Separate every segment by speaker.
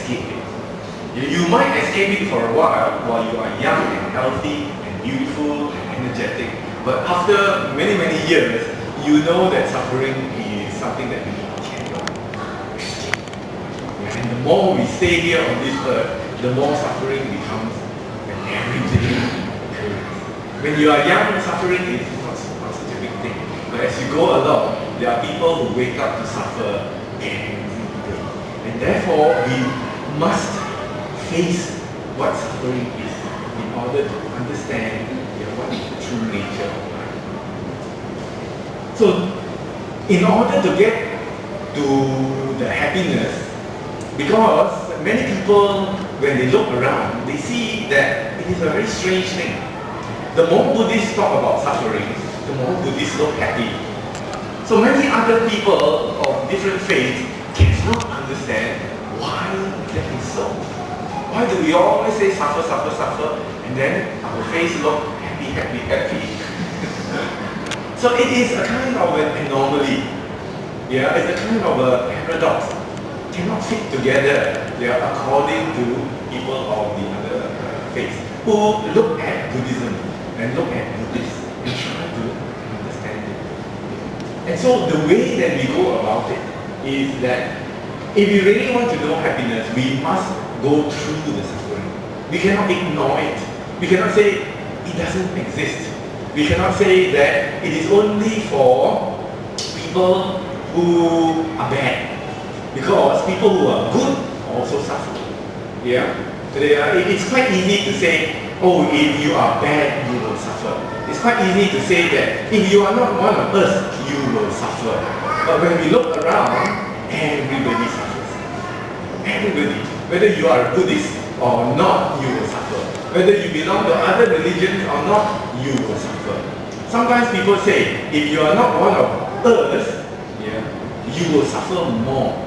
Speaker 1: escape it. You might escape it for a while you are young and healthy and beautiful and energetic. But after many, many years, you know that suffering is something that we cannot escape. And the more we stay here on this earth, the more suffering becomes an everyday occurrence. When you are young, suffering is not such a big thing. But as you go along, there are people who wake up to suffer every day. And therefore, we must face what suffering is in order to understand what is the true nature of life. So, in order to get to the happiness, because many people, when they look around, they see that it is a very strange thing. The more Buddhists talk about suffering, the more Buddhists look happy. So many other people of different faiths cannot understand why that is so. Why do we always say suffer, suffer, suffer, and then our face look happy, happy, happy? So it is a kind of an anomaly. Yeah, it's a kind of a paradox. Cannot fit together, according to people of the other faiths who look at Buddhism and look at Buddhists and try to understand it. And so the way that we go about it is that if we really want to know happiness, we must go through the suffering. We cannot ignore it. We cannot say it doesn't exist. We cannot say that it is only for people who are bad. Because people who are good also suffer. Yeah? It's quite easy to say, oh, if you are bad, you will suffer. It's quite easy to say that if you are not one of us, you will suffer. But when we look around, everybody suffers. Everybody. Whether you are a Buddhist or not, you will suffer. Whether you belong to other religions or not, you will suffer. Sometimes people say, if you are not one of us, you will suffer more.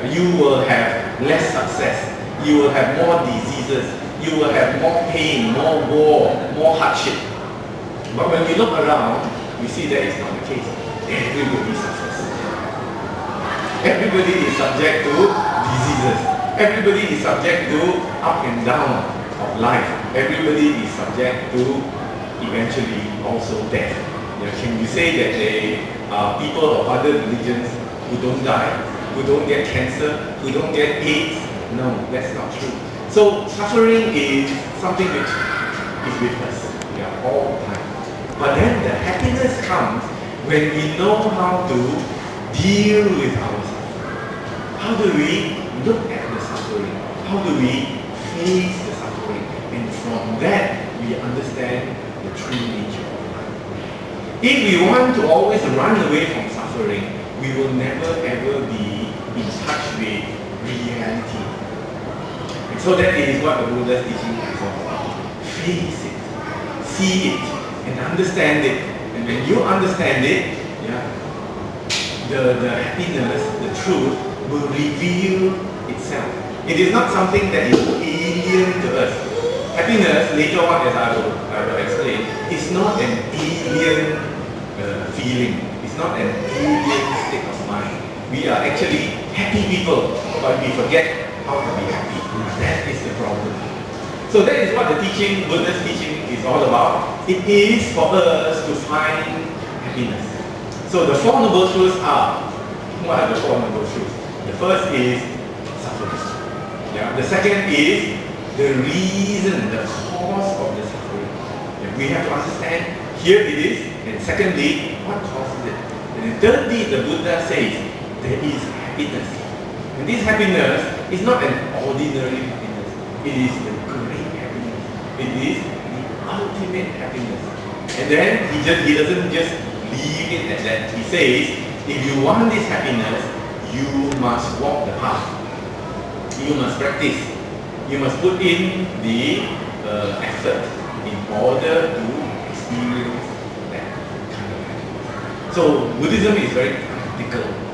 Speaker 1: You will have less success. You will have more diseases. You will have more pain, more war, more hardship. But when we look around, we see that it's not the case. Everybody suffers. Everybody is subject to diseases. Everybody is subject to up and down of life. Everybody is subject to eventually also death. Can you say that there are people of other religions who don't die, who don't get cancer, who don't get AIDS? No, that's not true. So suffering is something which is with us all the time. But then the happiness comes when we know how to deal with our suffering. How do we look at the suffering? How do we face the suffering? And from that, we understand the true nature of life. If we want to always run away from suffering, we will never ever be in touch with reality. And so that is what the Buddha's teaching is all about. Face it, see it, and understand it. And when you understand it, the happiness, the truth, will reveal itself. It is not something that is alien to us. Happiness, later on as I will explain, is not an alien feeling. It's not an alien state of mind. We are actually happy people, but we forget how to be happy. That is the problem. So that is what the teaching, Buddha's teaching, is all about. It is for us to find happiness. So the Four Noble Truths are, what are the Four Noble Truths? The first is suffering. The second is the reason, the cause of the suffering. We have to understand, here it is, and secondly, what causes it? And then thirdly, the Buddha says, there is happiness. And this happiness is not an ordinary happiness. It is the great happiness. It is the ultimate happiness. And then he doesn't just leave it at that. He says, if you want this happiness, you must walk the path. You must practice. You must put in the effort in order to experience that kind of happiness. So Buddhism is very practical.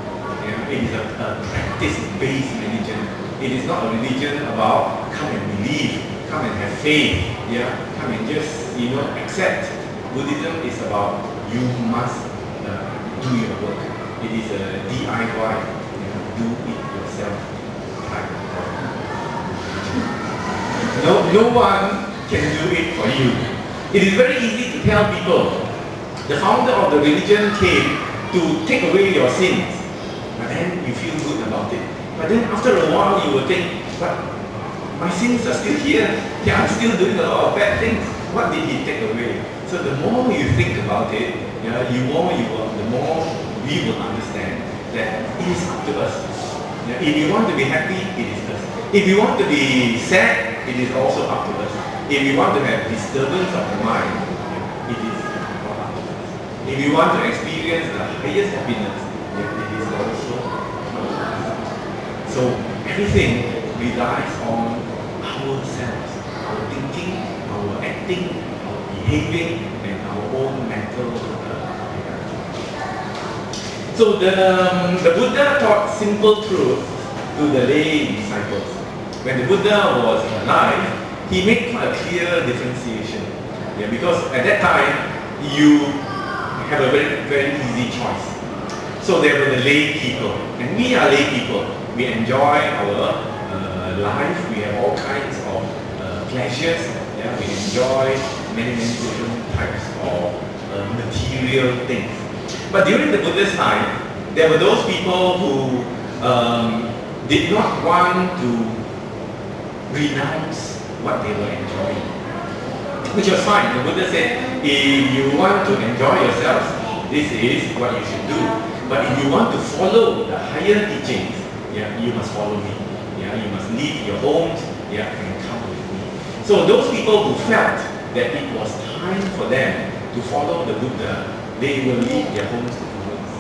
Speaker 1: It is a practice-based religion. It is not a religion about come and believe, come and have faith, come and just accept. Buddhism is about you must do your work. It is a DIY, do it yourself type of no one can do it for you. It is very easy to tell people, the founder of the religion came to take away your sins, but then you feel good about it. But then after a while you will think, but my sins are still here. Yeah, I'm still doing a lot of bad things. What did he take away? So the more you think about it, yeah, the more we will understand that it is up to us. Yeah, if you want to be happy, it is us. If you want to be sad, it is also up to us. If you want to have disturbance of the mind, it is all up to us. If you want to experience the highest happiness, it is also up to us. So everything relies on ourselves, our thinking, our acting, our behaving, and our own mental. So the Buddha taught simple truth to the lay disciples. When the Buddha was alive, he made quite a clear differentiation. Yeah, because at that time, you have a very, very easy choice. So there were the lay people, and we are lay people. We enjoy our life. We have all kinds of pleasures. Yeah, we enjoy many different types of material things. But during the Buddha's time, there were those people who did not want to renounce what they were enjoying, which was fine. The Buddha said, if you want to enjoy yourselves, this is what you should do. But if you want to follow the higher teachings, yeah, you must follow me. Yeah, you must leave your homes, yeah, and come with me. So those people who felt that it was time for them to follow the Buddha, they will leave their homes to follow us.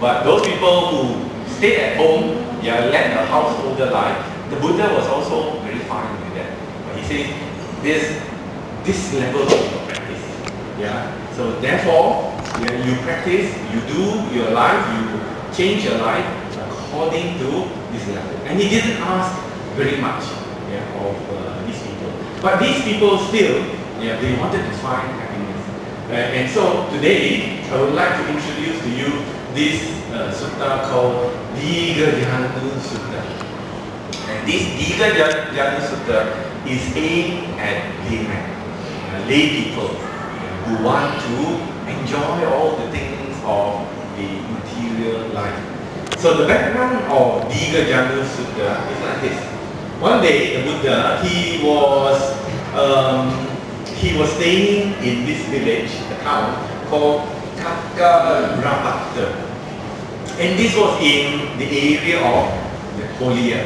Speaker 1: But those people who stayed at home, yeah, led a householder life, the Buddha was also very fine with that. But he says, this level of your practice. Yeah. So therefore, yeah, you practice, you do your life, you change your life according to this level. And he didn't ask very much, yeah, of these people. But these people still, yeah, they wanted to find happiness. And so today, I would like to introduce to you this sutta called Diga Jhana Sutta. And this Diga Jhana Sutta is aimed at laymen, lay people who want to enjoy all the things of the material life. So the background of Diga Jhana Sutta is like this. One day, the Buddha, he was staying in this village, a town called Kakarapata. And this was in the area of the Korea.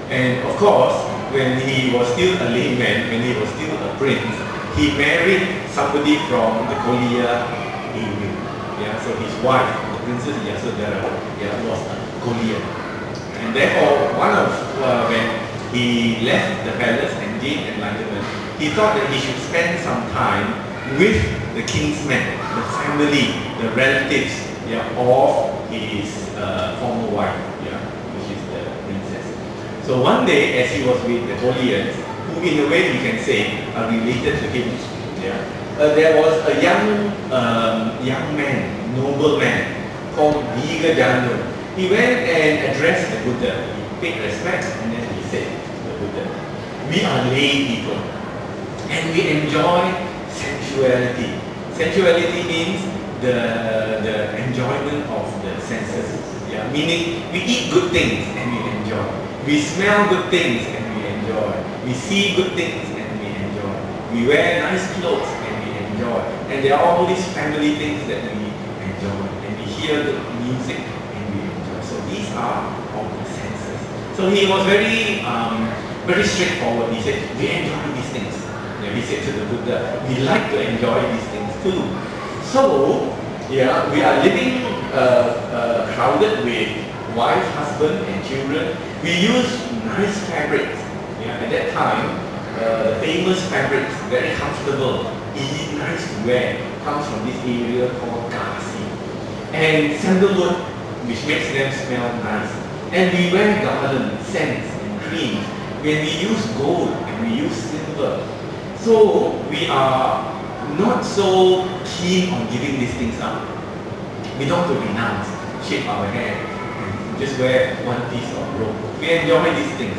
Speaker 1: And of course, when he was still a layman, when he was still a prince, he married somebody from the Korea area. Yeah, so his wife, the Princess Yasodhara, yeah, was a Korean. And therefore, when he left the palace and gained enlightenment, he thought that he should spend some time with the kinsmen, the family, the relatives, yeah, of his former wife, yeah, which is the princess. So one day, as he was with the Koreans, who in a way we can say are related to him, yeah, there was a young man, noble man, called Diga Jhana. He went and addressed the Buddha. He paid respect, and then he said to the Buddha, we are lay people, and we enjoy sensuality. Sensuality means the enjoyment of the senses. Yeah, meaning we eat good things and we enjoy. We smell good things and we enjoy. We see good things and we enjoy. We wear nice clothes and we enjoy. And there are all these family things that we enjoy. And we hear the music and we enjoy. So these are all the senses. So he was very straightforward. He said, we enjoy these things. Yeah, he said to the Buddha, we like to enjoy these things too. So, yeah, we are living crowded with wife, husband, and children. We use nice fabrics. Yeah, at that time, famous fabrics, very comfortable, easy, nice to wear, comes from this area called Kasi. And sandalwood, which makes them smell nice. And we wear garlands, scents, and creams. When we use gold and we use silver. So we are not so keen on giving these things up. We don't want to renounce, shave our hair, and just wear one piece of robe. We enjoy these things.